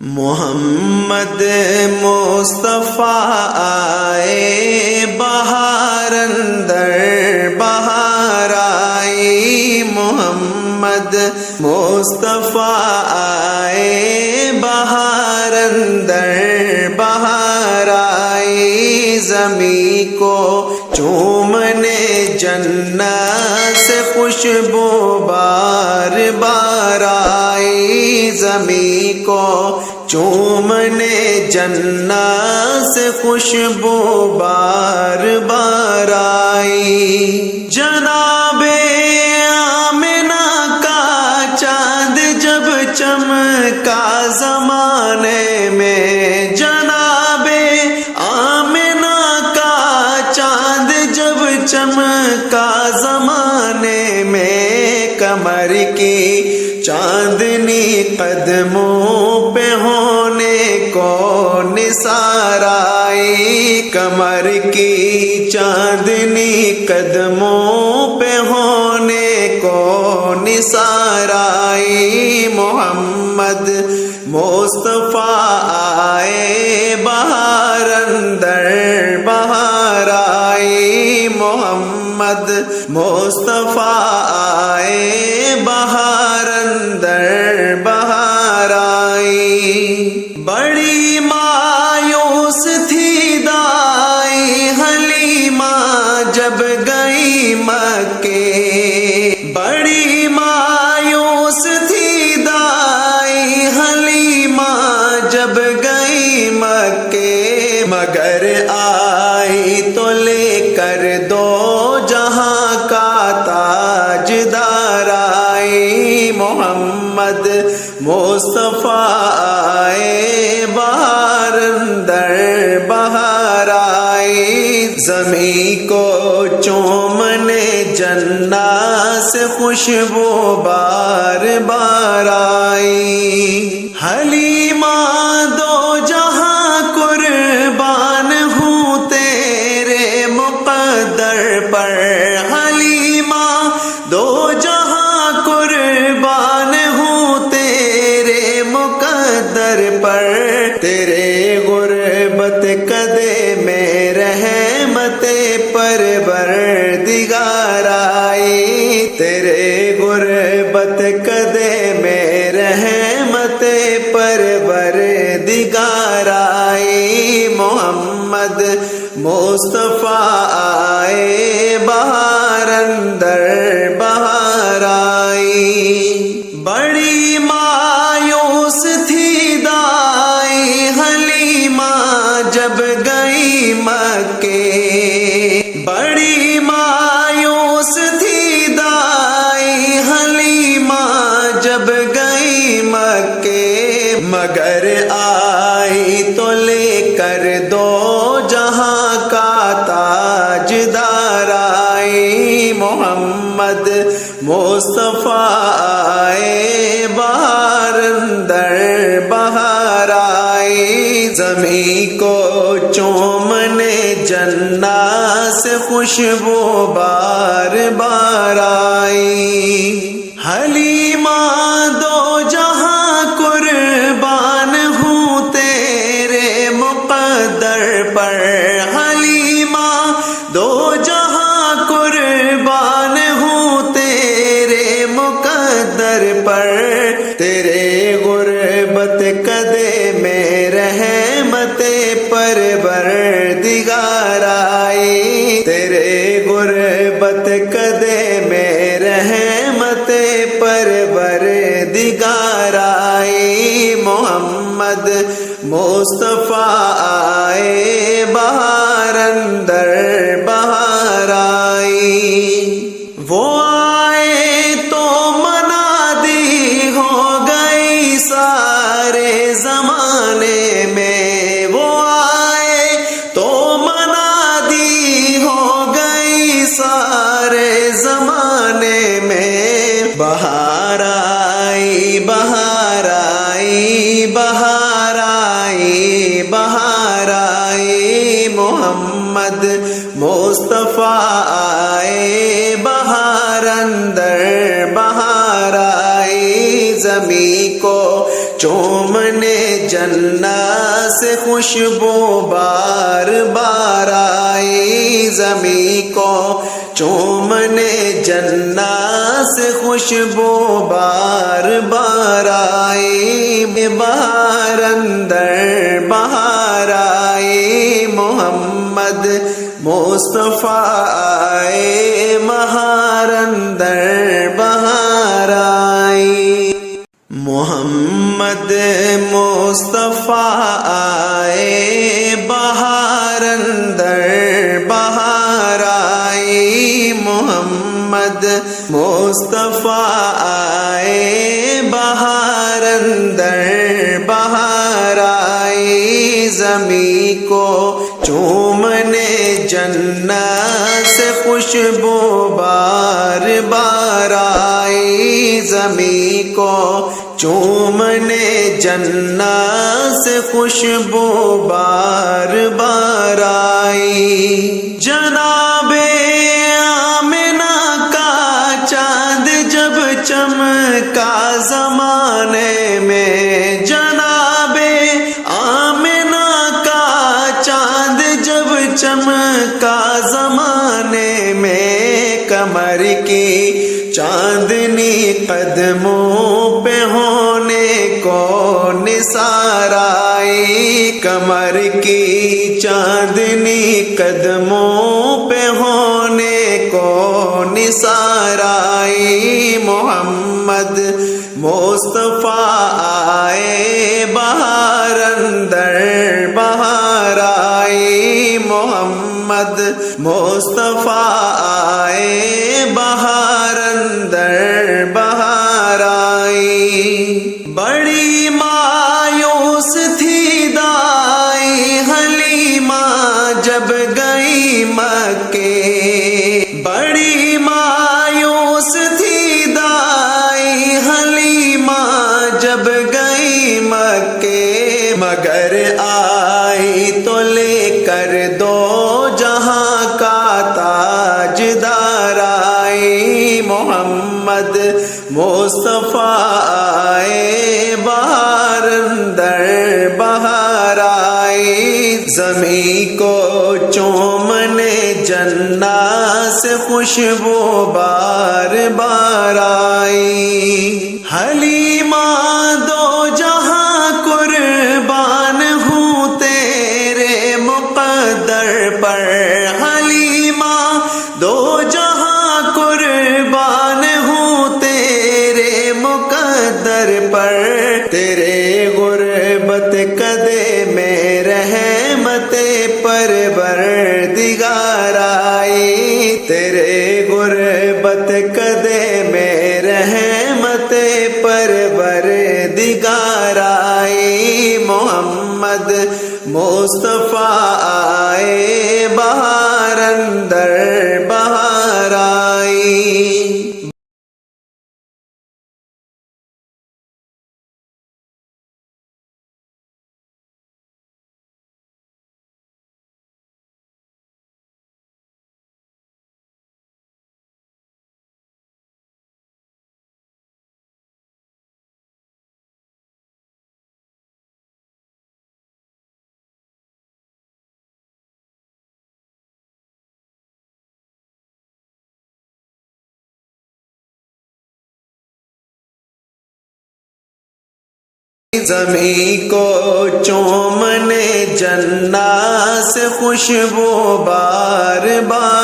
محمد مصطفیٰ آئے بہار اندر بہار آئی، محمد مصطفیٰ آئے بہار اندر بہار آئی، زمین کو چومنے جنت سے خوشبو بار بار آئی، زمین کو چومنے جنت سے خوشبو بار بار آئی۔ جناب آمنہ کا چاند جب چمکا زمانے میں، جناب آمنہ کا چاند جب چمکا زمانے میں، کمر کی چاندنی قدموں پہ ہونے کو نثار آئی، کمر کی چاندنی قدموں پہ ہونے کو نثار آئی، محمد مصطفیٰ آئے بہار اندر بہار آئی، محمد مصطفیٰ آئے بہار اندر بہار آئی۔ بڑی مایوس تھی دائی حلیمہ جب گئی مکے، بڑی مایوس تھی دائی حلیمہ جب گئی مکے، مگر آئی تو لے کر دو جہاں کا تاجدار آئی، محمد مصطفیٰ آئے بہار اندر بہار آئی، زمین کو چومنے جنت سے خوشبو بار بار آئی۔ حلیمہ دو جہاں قربان ہوں تیرے مقدر پر، حلیمہ دو جہاں قربان ہوں تیرے مقدر پر، تیرے غربت قدے میں رحمت پروردگار آئی، تیرے غربت قدے میں رحمت پروردگار آئی، محمد مصطفیٰ آئے بہار اندر بہار آئی۔ بڑی مایوس تھی دائی حلیمہ جب گئی مکے، بڑی مایوس تھی دائی حلیمہ جب گئی مکے، مگر آئی تو لے کر دو جہاں کا تاجدار آئی، محمد مصطفیٰ آئے بہار اندر بہار آئی، زمین کو چومنے جنت سے خوشبو بار بار آئی۔ حلیمہ دو جہاں قربان ہوں تیرے مقدر پر، حلیمہ دو جہاں قربان ہوں تیرے مقدر پر، تیرے غربت قدے میں رحمت پروردگار آئی، تیرے غربت قدے میں رحمت پروردگار آئی، محمد مصطفیٰ آئے بہار اندر بہار آئی۔ وہ آئے تو منادی ہو گئی سارے زمانے میں، وہ آئے تو منادی ہو گئی سارے زمانے میں، بہار آئی بہار آئی بہار آئی بہار آئی، محمد مصطفیٰ آئے بہار اندر بہار آئی، زمین کو چومنے جنت سے خوشبو بار بار آئی، زمین کو چومنے جنت سے خوشبو بار بار آئی، بہار اندر بہار آئی، محمد مصطفیٰ آئے، بہار اندر بہار آئی، محمد مصطفیٰ آئے، بہار اندر بہار آئی، محمد مصطفیٰ آئے، بہار اندر بہار آئی، زمین کو چومنے جنت سے خوشبو بار بار آئی، زمین کو چومنے جنت سے خوشبو بار بار آئی، جناب آمنہ کا چاند جب چمکا زمانے میں، جناب آمنہ کا چاند جب چمکا زمانے میں، کمر کی چاندنی قدموں پہ ہونے کو نثار آئی، کمر کی چاندنی قدموں پہ ہونے کو نثار آئی، محمد مصطفیٰ آئے، بہار اندر بہار آئی، محمد مصطفیٰ آئے، بہار اندر بہار آئی، بڑی مایوس تھی دائی حلیمہ جب گئی مکے، بڑی مایوس تھی دائی حلیمہ جب گئی مکے، مگر آئی تو لے کر دو جہاں کا تاجدار آئی، محمد مصطفیٰ آئے، بہار اندر بہار آئی، زمین کو چومنے جنت سے خوشبو بار بار آئی، حلیمہ دو جہاں قربان ہوں تیرے مقدر پر، حلیمہ دو جہاں قربان ہوں تیرے مقدر پر، تیرے غربت قدے میں رحمت پروردگار آئی، تیرے غربت قدے میں رحمت پروردگار آئی، محمد مصطفیٰ آئے، بہار اندر بہار آئی، زمین کو چومنے جنت سے خوشبو بار بار